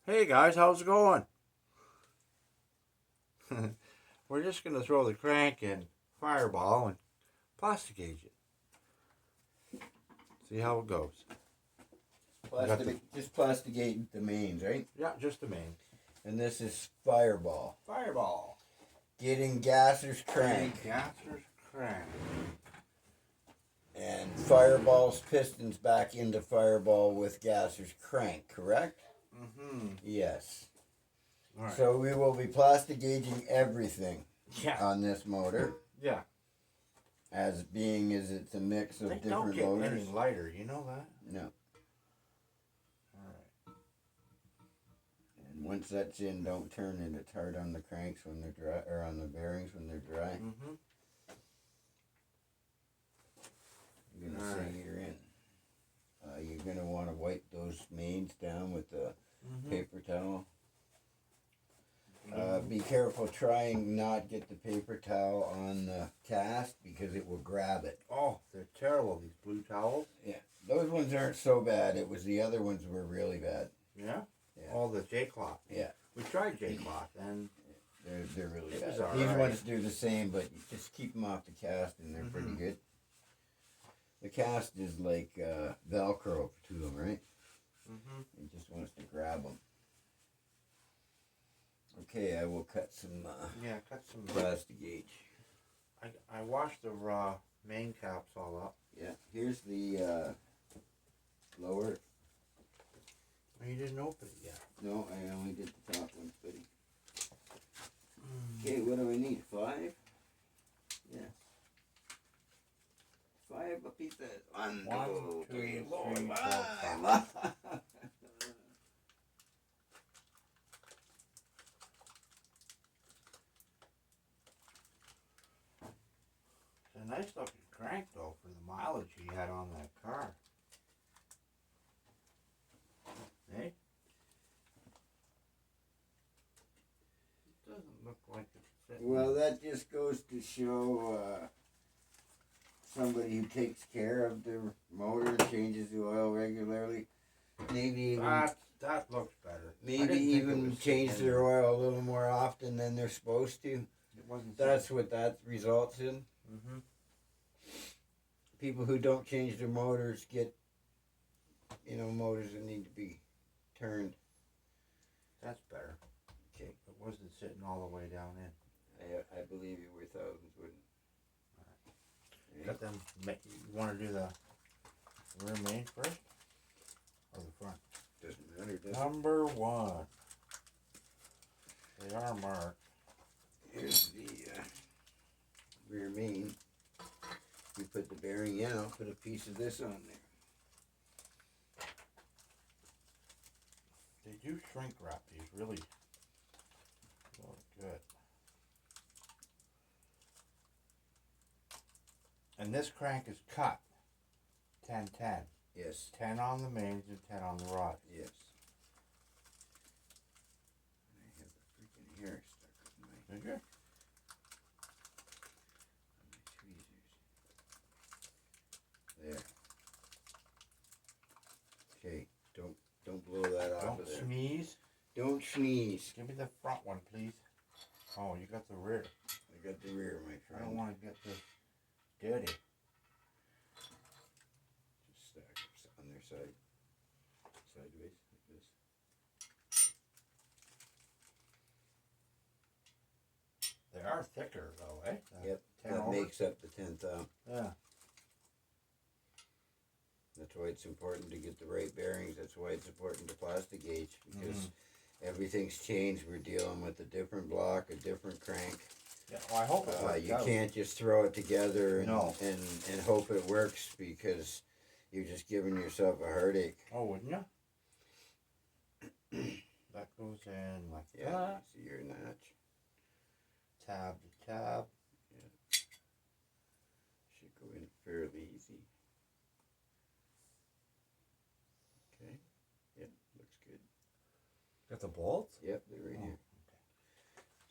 Hey guys, how's it going? We're just gonna throw the crank in fireball and plasticate it. See how it goes. Just plasticate the mains, right? Yeah, just the main. And this is fireball. Fireball. Getting Gasser's crank. Gasser's crank. And fireball's pistons back into fireball with Gasser's crank, correct? Mm-hmm. Yes. All right. So we will be plastigaging everything Yeah. on this motor. Yeah. As it's a mix of They different don't get motors. any lighter, you know that? No. All right. And once that's in, don't turn it. It's hard on the cranks when they're dry, or on the bearings when they're dry. Mm-hmm. You're gonna All say right. you're in. You're gonna want to wipe those mains down with a paper towel. Be careful trying not get the paper towel on the cast because it will grab it. Oh, they're terrible, these blue towels. Yeah, those ones aren't so bad. It was the other ones were really bad. Yeah? Yeah. Oh, the J-cloth. Yeah. We tried J-cloth and They're really It bad. was all These right. ones do the same, but you just keep them off the cast and they're pretty good. The cast is like Velcro to them, right? mm-hmm. It just wants to grab them. Okay, I will cut some Yeah, cut some plastigate. I washed the main caps all up. Yeah, here's the lower. Oh, you didn't open it yet. No, I only did the top ones, buddy. Okay, what do I need? 5? Yeah. 5 pieces. One, One, two, two, three, four, three, four, five. It's a nice looking crank though for the mileage he had on that car. Hey? It doesn't look like it's sitting. Well, that just goes to show somebody who takes care of their motor, changes the oil regularly. Maybe even that looks better. maybe even change their oil a little more often than they're supposed to. It wasn't. That's what that results in. Mm-hmm. People who don't change their motors get, motors that need to be turned. That's better. Okay. It wasn't sitting all the way down in. I believe you were thousands wouldn't. Right. Got them. You want to do the rear main first or the front? Doesn't matter, does it? Number 1. They are marked. Here's the rear main. You put the bearing in, I'll put a piece of this on there. They do shrink wrap these really good. And this crank is cut 10-10. Yes. 10 on the mains and 10 on the rods. Yes. I have the freaking hair stuck on my Did you? tweezers. There. Okay, don't blow that off Don't of there. sneeze. Don't sneeze. Give me the front one, please. Oh, you got the rear. I got the rear, my I friend. don't want to get this dirty. Just stack them on their side. Sideways, like this. They are thicker though, eh? Yep, 10 that over. makes up the 10th. Yeah. That's why it's important to get the right bearings. That's why it's important to plastigate because everything's changed. We're dealing with a different block, a different crank. Yeah, well, I hope it works You out. can't just throw it together and, No. and hope it works because you're just giving yourself a heartache. Oh, wouldn't you? That goes in like Yeah, that. see your notch. Tab to tab. Yeah. Should go in fairly easy. Okay. Yep, looks good. Got the bolts? Yep, they're right here.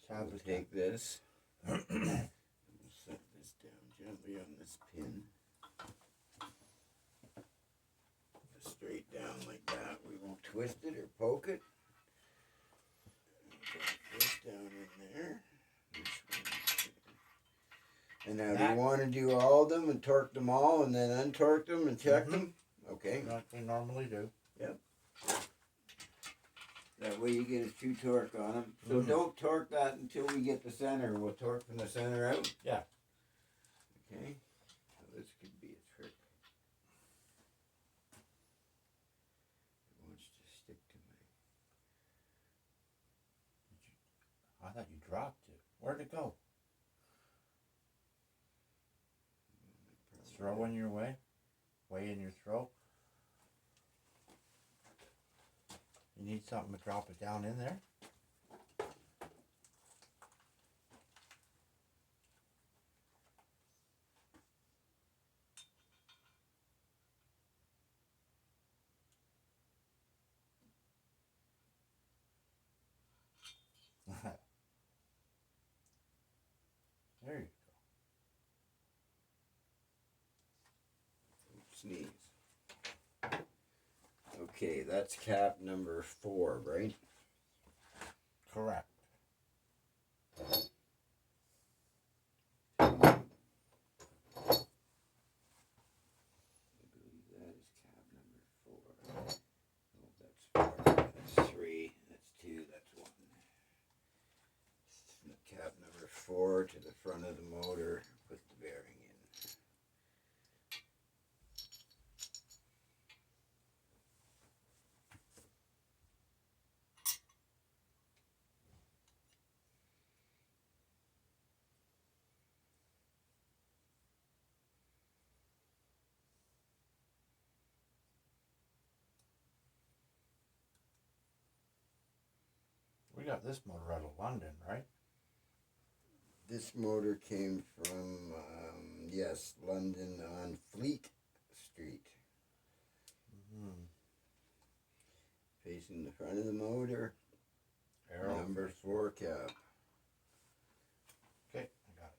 So Tab we'll to take this. And we'll set this down gently on this pin. Straight down like that. We won't twist it or poke it. And now, do That- you want to do all of them and torque them all and then untorque them and check Mhm. them? Okay. like we normally do. That way you get a true torque on them. So Mhm. don't torque that until we get the center. We'll torque from the center out. Yeah. Okay. So this could be a trick. It wants to stick to my. I thought you dropped it. Where'd it go? Throw in your way? Way in your throw? You need something to drop it down in there? There you Sneeze. Okay, that's cap number 4, right? go. Correct. I believe that is cap number 4. Oh, that's 4. That's 3. That's 2. That's 1. Cap number 4 to the front of the motor. Put the bearing in. We got this motor out of London, right? This motor came from, yes, London on Fleet Street. Mm-hmm. Facing the front of the motor. Arrow. Number 4 cap. Okay, I got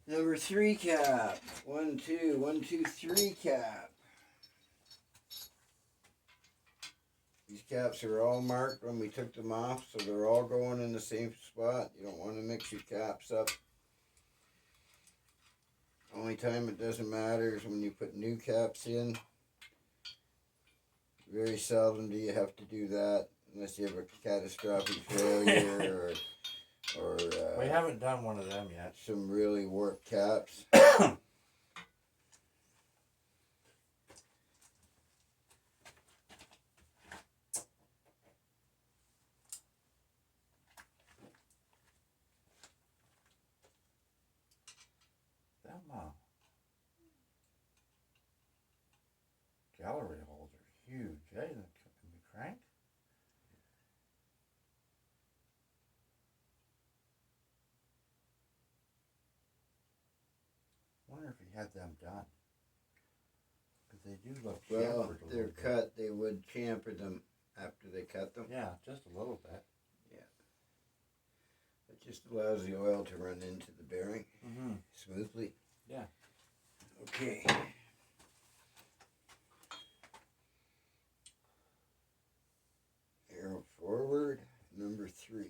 it. Number 3 cap. 1, 2, 1, 2, 3 cap. These caps are all marked when we took them off, so they're all going in the same spot. You don't want to mix your caps up. Only time it doesn't matter is when you put new caps in. Very seldom do you have to do that unless you have a catastrophic failure or We haven't done one of them yet. some really warped caps. Them gallery holes are huge, eh? In the crank? Wonder if he had them done. Because they do look Well, chamfered a they're little bit. cut. They would chamfer them after they cut them. Yeah, just a little bit. It just allows the oil to run into the bearing Mm-hmm. smoothly. Yeah. Okay. Arrow forward, number 3.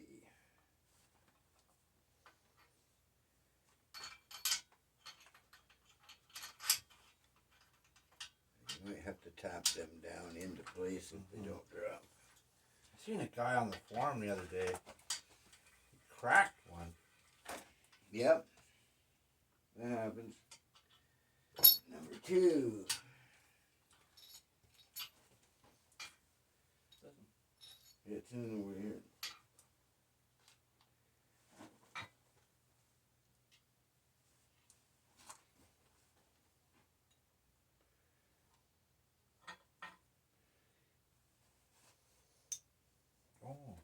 You might have to tap them down into place if they don't drop. I seen a guy on the forum the other day. He cracked one. Yep. That happens. Number 2. It's in over here. Oh.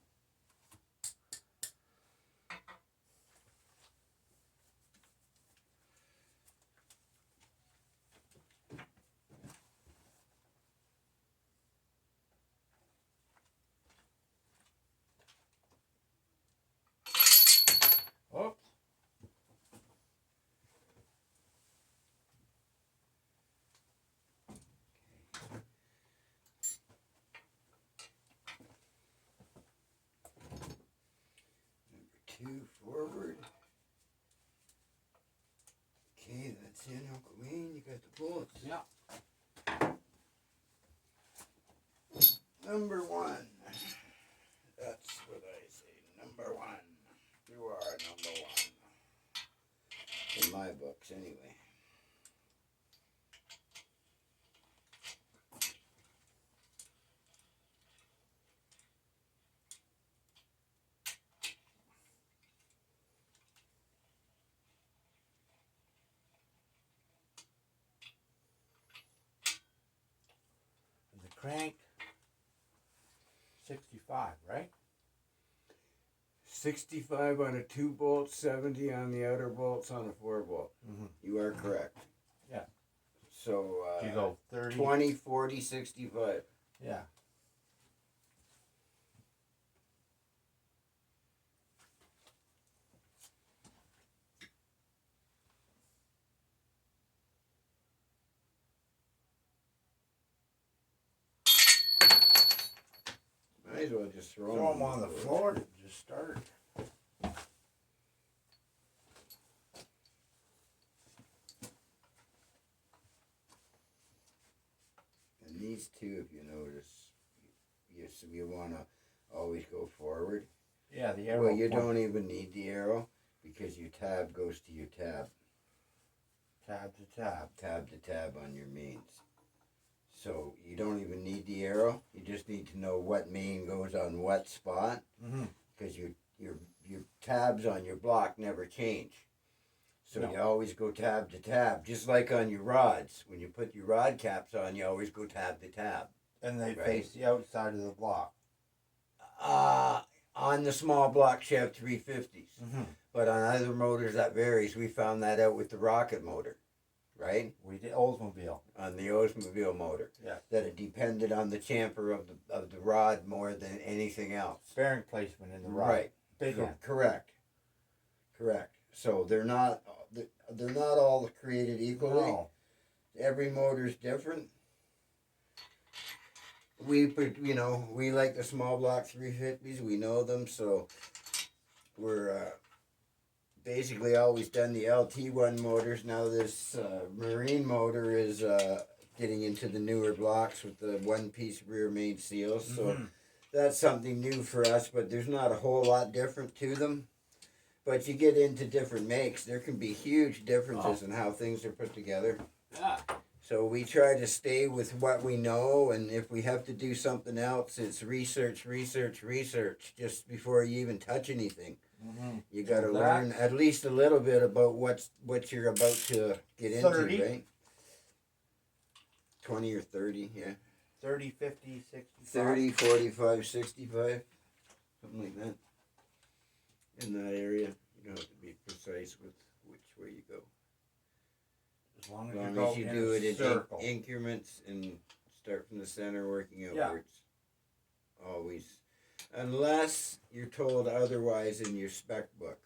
Number one. That's what I say. Number one. You are number one. In my books, anyway. The crank 65, right? 65 on a 2 bolt, 70 on the outer bolts on a 4 bolt. Mm-hmm. You are correct. Yeah. So You go 30. 20, 40, 65. Yeah. Might as well just throw Throw them on the floor to just start. And these two, if you notice, you want to always go forward. Yeah, the arrow. Well, you don't even need the arrow because your tab goes to your tab. Tab to tab. Tab to tab on your mains. So you don't even need the arrow. You just need to know what main goes on what spot, because your tabs on your block never change. So you always go tab to tab, just like on your rods. When you put your rod caps on, you always go tab to tab. And they face the outside of the block. On the small block shaft 350s. But on other motors that varies. We found that out with the rocket motor, right? We did Oldsmobile. On the Oldsmobile motor. Yeah. That it depended on the chamfer of the rod more than anything else. Bearing placement in the rod. Right. Big end. Correct. So they're not all created equally. No. Every motor's different. We like the small block 350s. We know them, so we're basically always done the LT1 motors. Now this marine motor is getting into the newer blocks with the one-piece rear main seals. So that's something new for us, but there's not a whole lot different to them. But you get into different makes, there can be huge differences in how things are put together. Yeah. So we try to stay with what we know, and if we have to do something else, it's research, just before you even touch anything. You got to learn at least a little bit about what you're about to get into, 30. right? 20 or 30, yeah. 30, 50, 65. 30, 45, 65, something like that. In that area, you don't have to be precise with which way you go. As long As you do it in increments and start from the center working outwards. Yeah. Always. Unless you're told otherwise in your spec book.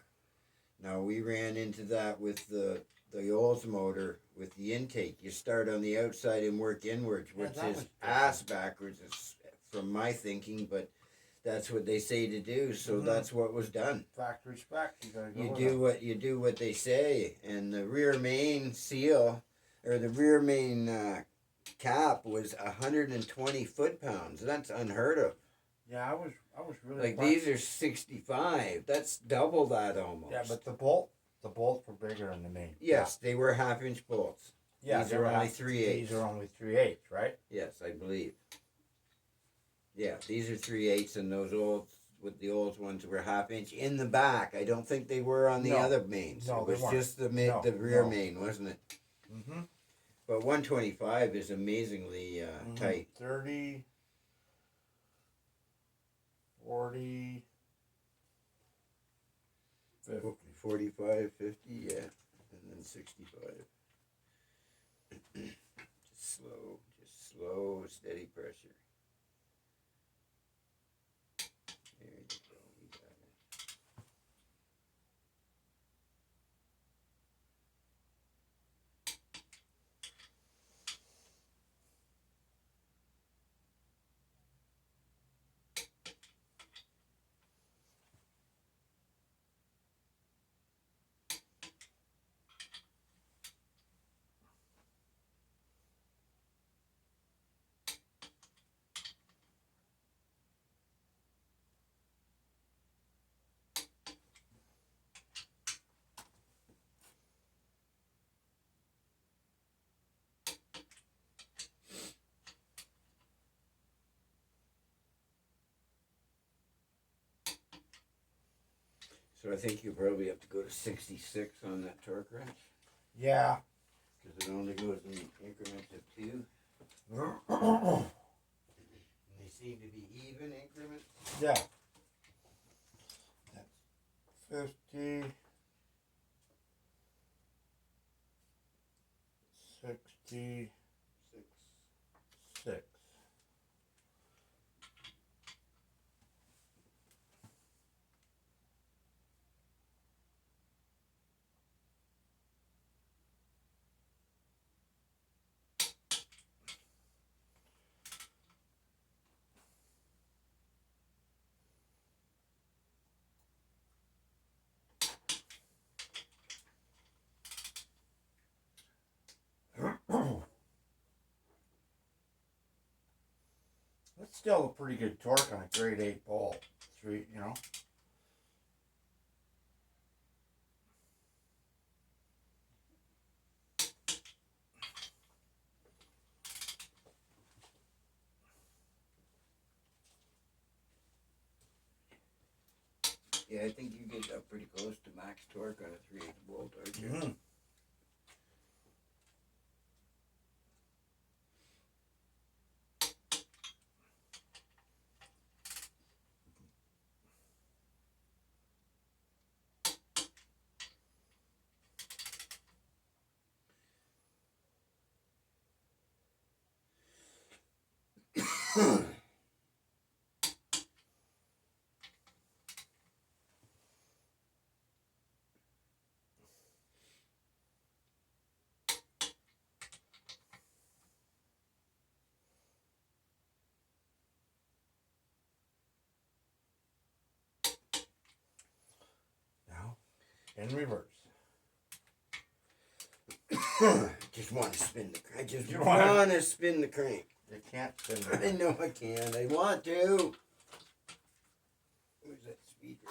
Now we ran into that with the Olds motor with the intake. You start on the outside and work inwards, which is ass backwards from my thinking, but that's what they say to do, so that's what was done. Factory spec, you do what they say, and the rear main seal, or the rear main cap was 120 foot-pounds. That's unheard of. Yeah, I was really like these are 65. That's double that almost. Yeah, but the bolts were bigger than the main. Yes, they were 1/2-inch bolts. Yeah, these are only 3/8. These are only 3/8, right? Yes, I believe. Yeah, these are 3/8, and those the old ones were 1/2-inch in the back. I don't think they were on the other mains. No, it was they weren't. just the rear main, wasn't it? But 125 is amazingly tight. 30, 40, 50. 45, 50, yeah, and then 65. Just slow, steady pressure. There you go, you got it. So I think you probably have to go to 66 on that torque wrench. Yeah. Because it only goes in increments of 2. They seem to be even increments. Yeah. That's 50, 66. That's still a pretty good torque on a grade 8 bolt. 3, you know. Yeah, I think you get up pretty close to max torque on a 3/8 bolt, aren't you? Mm-hmm. Now, in reverse. Just want to spin the crank. I just You want wanna- to spin the crank. You can't spin I it. know I can. I want to. Where's that speaker?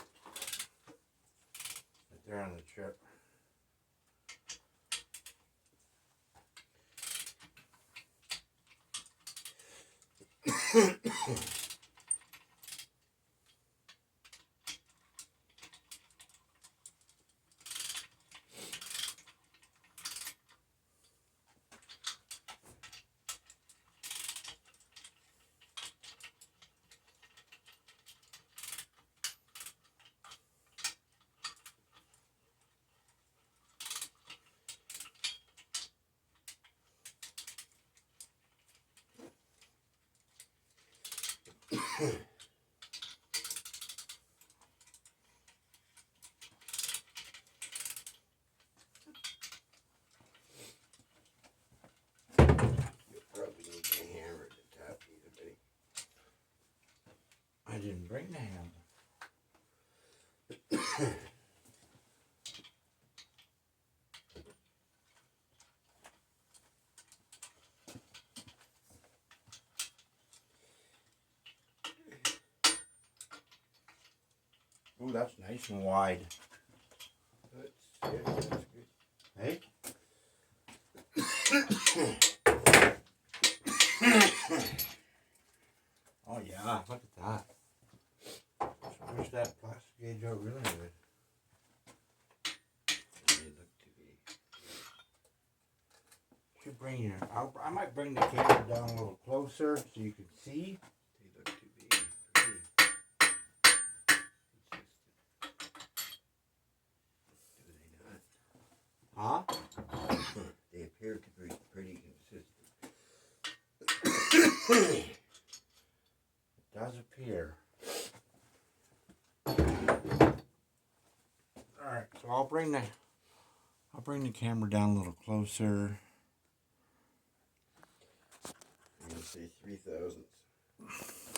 Right there on the chip. You'll probably need a hammer to tap these a bit. I didn't bring the hammer. Ooh, that's nice and wide. That's good. Hey? Oh yeah, look at that. I wish that plastic gauge out really good. They look to be. Should bring your. I might bring the camera down a little closer so you can see. They look to be pretty consistent. Do they Huh? not? They appear to be pretty consistent. It does appear. Alright, so I'll bring the camera down a little closer. I'm gonna say 3 thousandths.